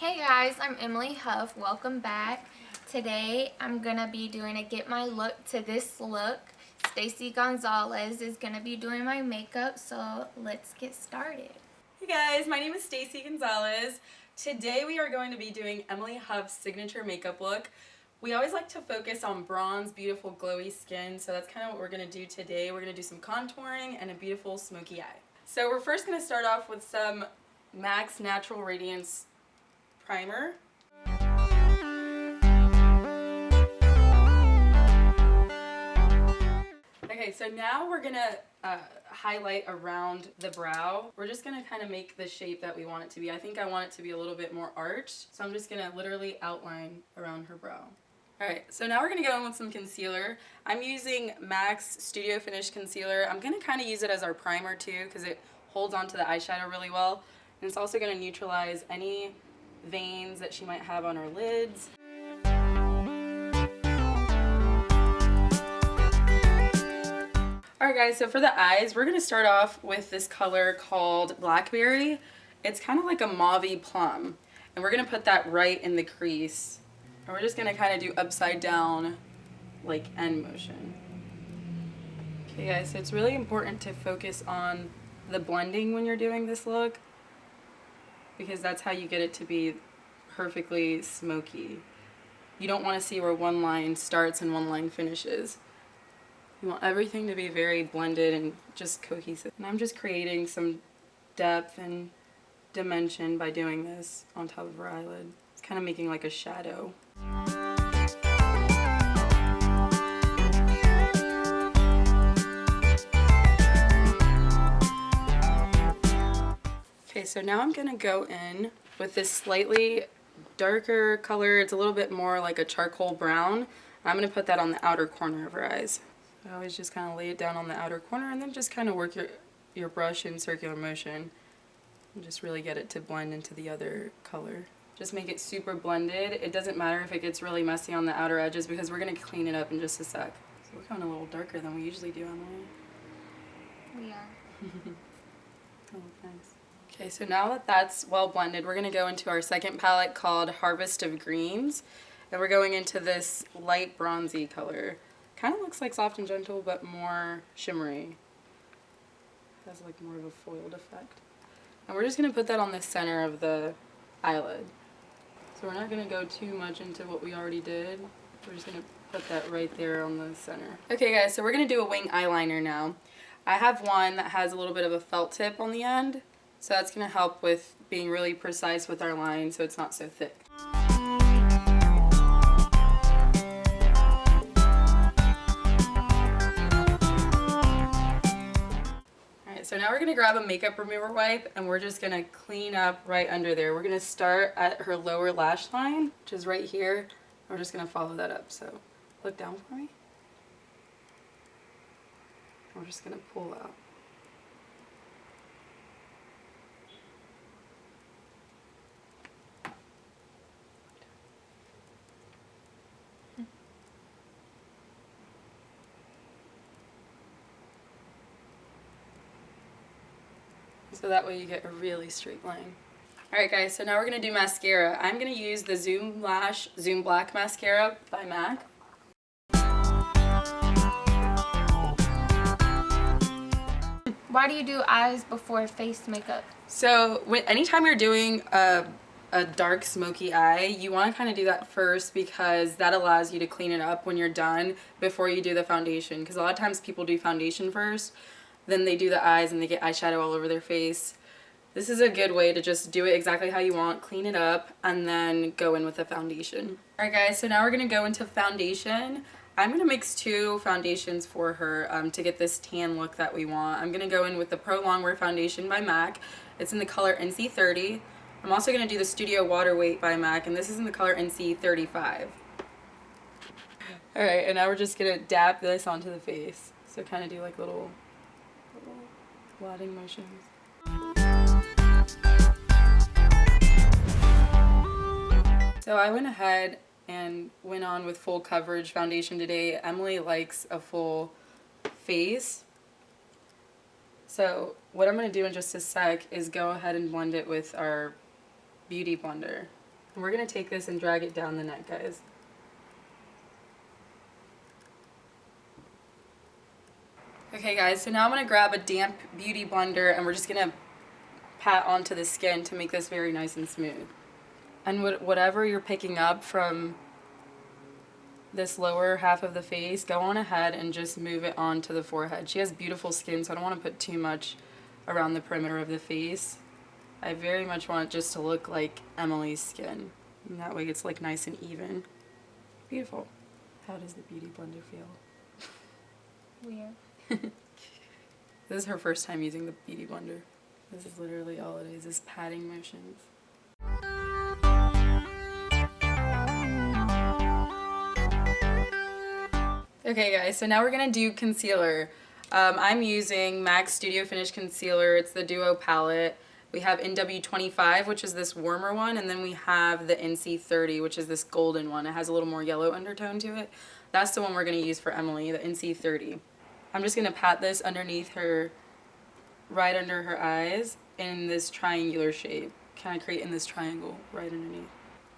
Hey guys, I'm Emily Huff. Welcome back. Today I'm going to be doing a get my look to this look. Stacy Gonzalez is going to be doing my makeup, so let's get started. Hey guys, my name is Stacy Gonzalez. Today we are going to be doing Emily Huff's signature makeup look. We always like to focus on bronze, beautiful, glowy skin, so that's kind of what we're going to do today. We're going to do some contouring and a beautiful smoky eye. So we're first going to start off with some MAC's Natural Radiance primer. Okay, so now we're gonna highlight around the brow. We're just gonna kind of make the shape that we want it to be. I think I want it to be a little bit more arched, so I'm just gonna literally outline around her brow. Alright, so now we're gonna go in with some concealer. I'm using MAC's Studio Finish Concealer. I'm gonna kind of use it as our primer too, because it holds onto the eyeshadow really well. And it's also gonna neutralize any veins that she might have on her lids. Alright guys, so for the eyes, we're going to start off with this color called Blackberry. It's kind of like a mauve-y plum. And we're going to put that right in the crease. And we're just going to kind of do upside down, like end motion. Okay guys, so it's really important to focus on the blending when you're doing this look, because that's how you get it to be perfectly smoky. You don't want to see where one line starts and one line finishes. You want everything to be very blended and just cohesive. And I'm just creating some depth and dimension by doing this on top of her eyelid. It's kind of making like a shadow. Okay, so now I'm gonna go in with this slightly darker color. It's a little bit more like a charcoal brown. I'm gonna put that on the outer corner of her eyes. I always just kind of lay it down on the outer corner and then just kind of work your brush in circular motion and just really get it to blend into the other color. Just make it super blended. It doesn't matter if it gets really messy on the outer edges because we're going to clean it up in just a sec. So we're going a little darker than we usually do, Emily. We are. Oh, thanks. Okay, so now that that's well blended, we're going to go into our second palette called Harvest of Greens. And we're going into this light bronzy color. Kind of looks like Soft and Gentle, but more shimmery. It has like more of a foiled effect. And we're just going to put that on the center of the eyelid. So we're not going to go too much into what we already did. We're just going to put that right there on the center. Okay guys, so we're going to do a wing eyeliner now. I have one that has a little bit of a felt tip on the end. So that's going to help with being really precise with our line so it's not so thick. So now we're going to grab a makeup remover wipe and we're just going to clean up right under there. We're going to start at her lower lash line, which is right here. We're just going to follow that up. So look down for me. We're just going to pull out. So that way you get a really straight line. Alright guys, so now we're going to do mascara. I'm going to use the Zoom Black Mascara by MAC. Why do you do eyes before face makeup? So anytime you're doing a dark smoky eye, you want to kind of do that first because that allows you to clean it up when you're done before you do the foundation. Because a lot of times people do foundation first, then they do the eyes and they get eyeshadow all over their face. This is a good way to just do it exactly how you want, clean it up, and then go in with the foundation. Alright guys, so now we're going to go into foundation. I'm going to mix two foundations for her to get this tan look that we want. I'm going to go in with the Pro Longwear Foundation by MAC. It's in the color NC30. I'm also going to do the Studio Water Weight by MAC, and this is in the color NC35. Alright, and now we're just going to dab this onto the face. So kind of do like little blotting motions. So I went ahead and went on with full coverage foundation today. Emily likes a full face. So what I'm going to do in just a sec is go ahead and blend it with our beauty blender. And we're going to take this and drag it down the neck, guys. Okay guys, so now I'm going to grab a damp beauty blender and we're just going to pat onto the skin to make this very nice and smooth. And whatever you're picking up from this lower half of the face, go on ahead and just move it onto the forehead. She has beautiful skin, so I don't want to put too much around the perimeter of the face. I very much want it just to look like Emily's skin. And that way it's like nice and even. Beautiful. How does the beauty blender feel? Weird. This is her first time using the beauty blender. This is literally all it is patting motions. Okay guys, so now we're gonna do concealer. I'm using MAC Studio Finish Concealer. It's the Duo palette. We have NW25, which is this warmer one, and then we have the NC30, which is this golden one. It has a little more yellow undertone to it. That's the one we're gonna use for Emily, the NC30. I'm just going to pat this underneath her, right under her eyes, in this triangular shape. Kind of creating this triangle right underneath.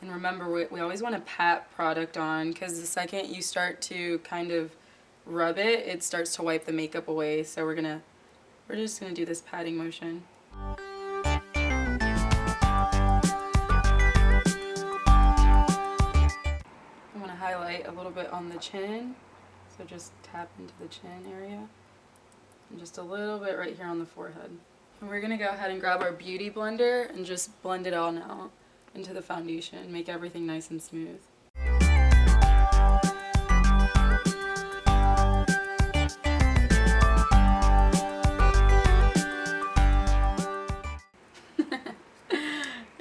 And remember, we always want to pat product on, because the second you start to kind of rub it, it starts to wipe the makeup away. So we're just going to do this patting motion. I'm going to highlight a little bit on the chin. So just tap into the chin area and just a little bit right here on the forehead. And we're going to go ahead and grab our beauty blender and just blend it all now into the foundation, make everything nice and smooth.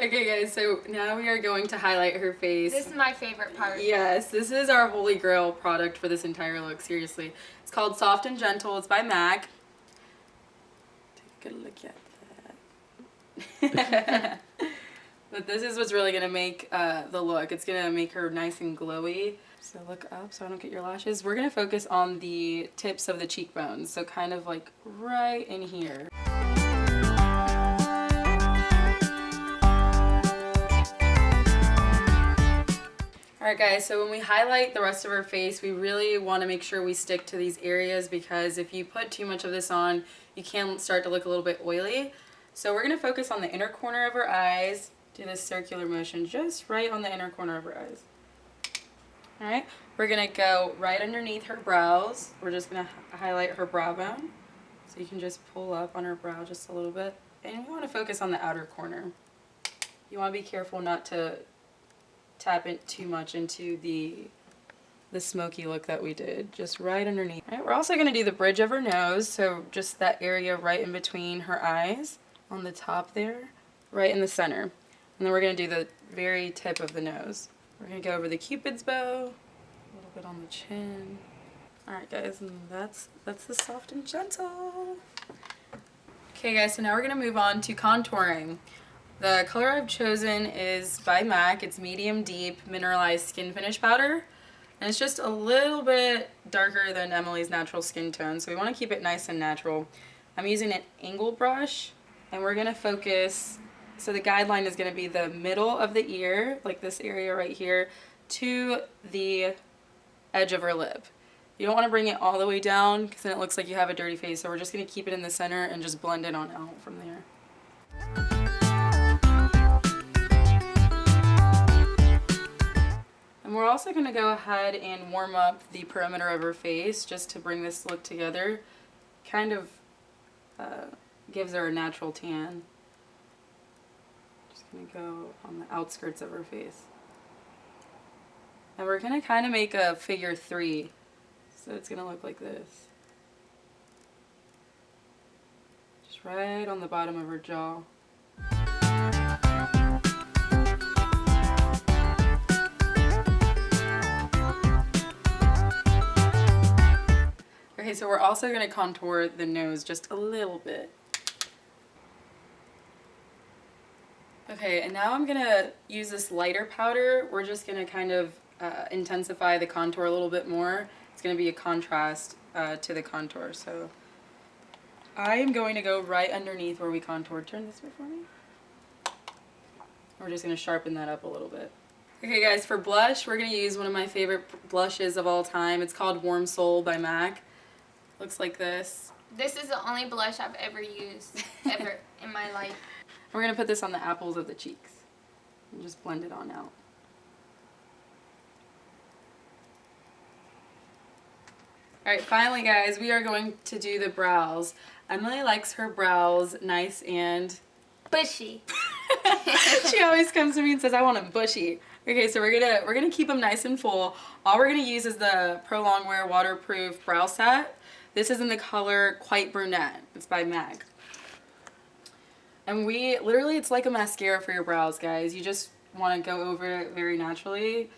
Okay guys, so now we are going to highlight her face. This is my favorite part. Yes, this is our holy grail product for this entire look, seriously. It's called Soft and Gentle. It's by MAC. Take a good look at that. But this is what's really going to make the look. It's going to make her nice and glowy. So look up so I don't get your lashes. We're going to focus on the tips of the cheekbones. So kind of like right in here. Alright guys, so when we highlight the rest of her face, we really want to make sure we stick to these areas, because if you put too much of this on, you can start to look a little bit oily. So we're going to focus on the inner corner of her eyes, do this circular motion just right on the inner corner of her eyes. Alright, we're going to go right underneath her brows. We're just going to highlight her brow bone. So you can just pull up on her brow just a little bit. And we want to focus on the outer corner. You want to be careful not to tap it too much into the Smokey look that we did, just right underneath. All right, we're also going to do the bridge of her nose, so just that area right in between her eyes, on the top there, right in the center. And then we're going to do the very tip of the nose. We're going to go over the Cupid's bow, a little bit on the chin. All right, guys, and that's the Soft and Gentle. Okay, guys, so now we're going to move on to contouring. The color I've chosen is by MAC. It's Medium Deep Mineralized Skin Finish Powder. And it's just a little bit darker than Emily's natural skin tone, so we want to keep it nice and natural. I'm using an angle brush, and we're going to focus, so the guideline is going to be the middle of the ear, like this area right here, to the edge of her lip. You don't want to bring it all the way down, because then it looks like you have a dirty face, so we're just going to keep it in the center and just blend it on out from there. And we're also going to go ahead and warm up the perimeter of her face just to bring this look together. Kind of gives her a natural tan. Just going to go on the outskirts of her face. And we're going to kind of make a figure 3. So it's going to look like this. Just right on the bottom of her jaw. Okay, so we're also going to contour the nose just a little bit. Okay, and now I'm going to use this lighter powder. We're just going to kind of intensify the contour a little bit more. It's going to be a contrast to the contour. So I am going to go right underneath where we contoured. Turn this way for me. We're just going to sharpen that up a little bit. Okay guys, for blush, we're going to use one of my favorite blushes of all time. It's called Warm Soul by MAC. Looks like this. This is the only blush I've ever used, ever, in my life. We're going to put this on the apples of the cheeks. And just blend it on out. Alright, finally guys, we are going to do the brows. Emily likes her brows nice and bushy. She always comes to me and says, I want them bushy. Okay, so we're gonna keep them nice and full. All we're gonna use is the Pro Longwear Waterproof Brow Set. This is in the color Quite Brunette. It's by MAC. And literally, it's like a mascara for your brows, guys. You just want to go over it very naturally.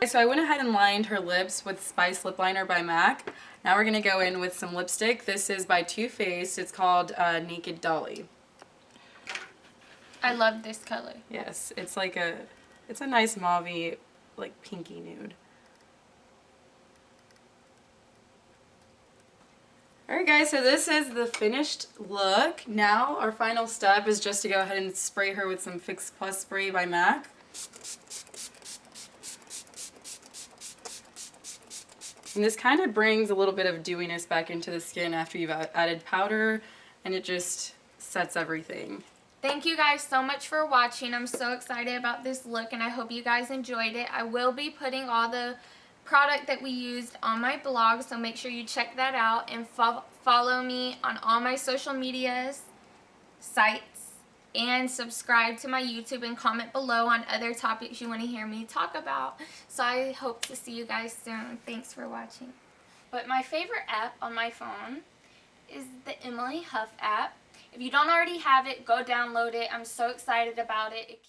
So I went ahead and lined her lips with Spice Lip Liner by MAC. Now we're going to go in with some lipstick. This is by Too Faced. It's called Naked Dolly. I love this color. Yes, it's a nice mauve-y, like pinky nude. Alright guys, so this is the finished look. Now our final step is just to go ahead and spray her with some Fix Plus spray by MAC. And this kind of brings a little bit of dewiness back into the skin after you've added powder, and it just sets everything. Thank you guys so much for watching. I'm so excited about this look, and I hope you guys enjoyed it. I will be putting all the product that we used on my blog, so make sure you check that out, and follow me on all my social medias, sites, and subscribe to my YouTube and comment below on other topics you want to hear me talk about. So I hope to see you guys soon. Thanks for watching. But my favorite app on my phone is the Emily Huff app. If you don't already have it, go download it. I'm so excited about it.